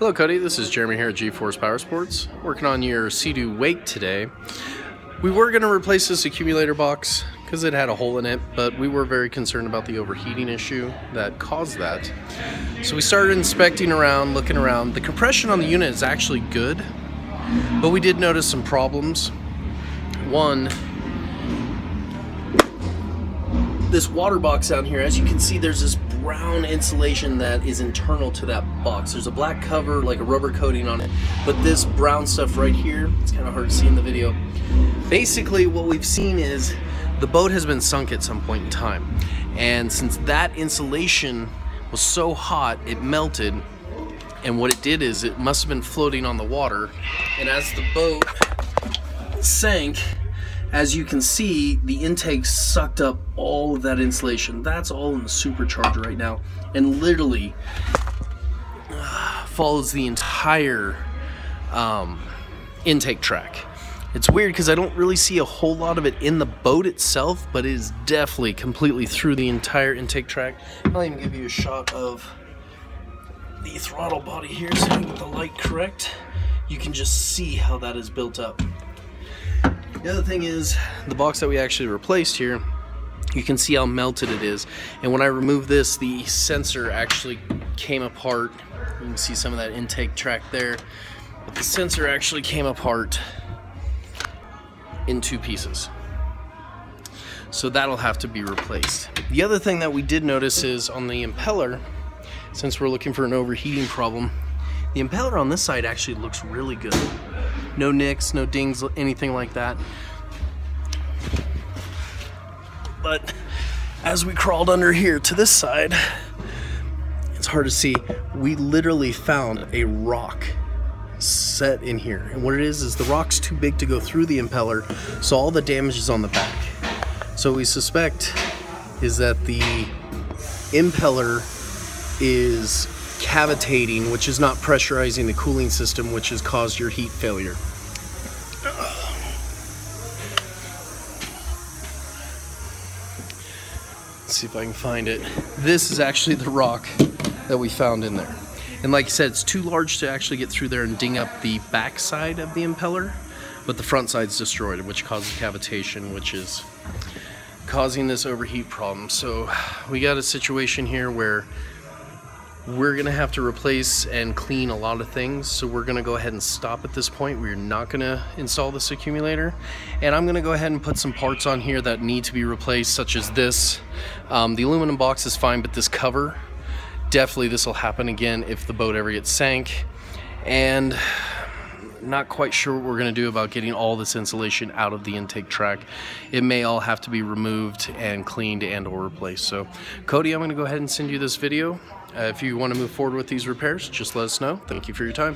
Hello Cody, this is Jeremy here at G-Force Powersports, working on your Sea-Doo Wake today. We were going to replace this accumulator box because it had a hole in it, but we were very concerned about the overheating issue that caused that. So we started inspecting around, looking around. The compression on the unit is actually good, but we did notice some problems. One, this water box down here, as you can see, there's this brown insulation that is internal to that box. There's a black cover, like a rubber coating on it, but this brown stuff right here, it's kind of hard to see in the video. Basically what we've seen is the boat has been sunk at some point in time, and since that insulation was so hot, it melted, and what it did is it must have been floating on the water, and as the boat sank, as you can see, the intake sucked up all of that insulation. That's all in the supercharger right now, and literally follows the entire intake track. It's weird because I don't really see a whole lot of it in the boat itself, but it is definitely completely through the entire intake track. I'll even give you a shot of the throttle body here so I can get the light correct. You can just see how that is built up. The other thing is, the box that we actually replaced here, you can see how melted it is. And when I removed this, the sensor actually came apart. You can see some of that intake track there. But the sensor actually came apart in two pieces. So that'll have to be replaced. The other thing that we did notice is on the impeller, since we're looking for an overheating problem, the impeller on this side actually looks really good. No nicks, no dings, anything like that. But as we crawled under here to this side, it's hard to see. We literally found a rock set in here. And what it is the rock's too big to go through the impeller, so all the damage is on the back. So what we suspect is that the impeller is cavitating, which is not pressurizing the cooling system, which has caused your heat failure. Let's see if I can find it. This is actually the rock that we found in there. And like I said, it's too large to actually get through there and ding up the back side of the impeller, but the front side's destroyed, which causes cavitation, which is causing this overheat problem. So we got a situation here where we're gonna have to replace and clean a lot of things, so we're gonna go ahead and stop at this point. We're not gonna install this accumulator, and I'm gonna go ahead and put some parts on here that need to be replaced, such as this. The aluminum box is fine, but this cover, definitely this will happen again if the boat ever gets sank. And not quite sure what we're gonna do about getting all this insulation out of the intake track. It may all have to be removed and cleaned and or replaced. So Cody, I'm gonna go ahead and send you this video. If you want to move forward with these repairs, just let us know. Thank you for your time.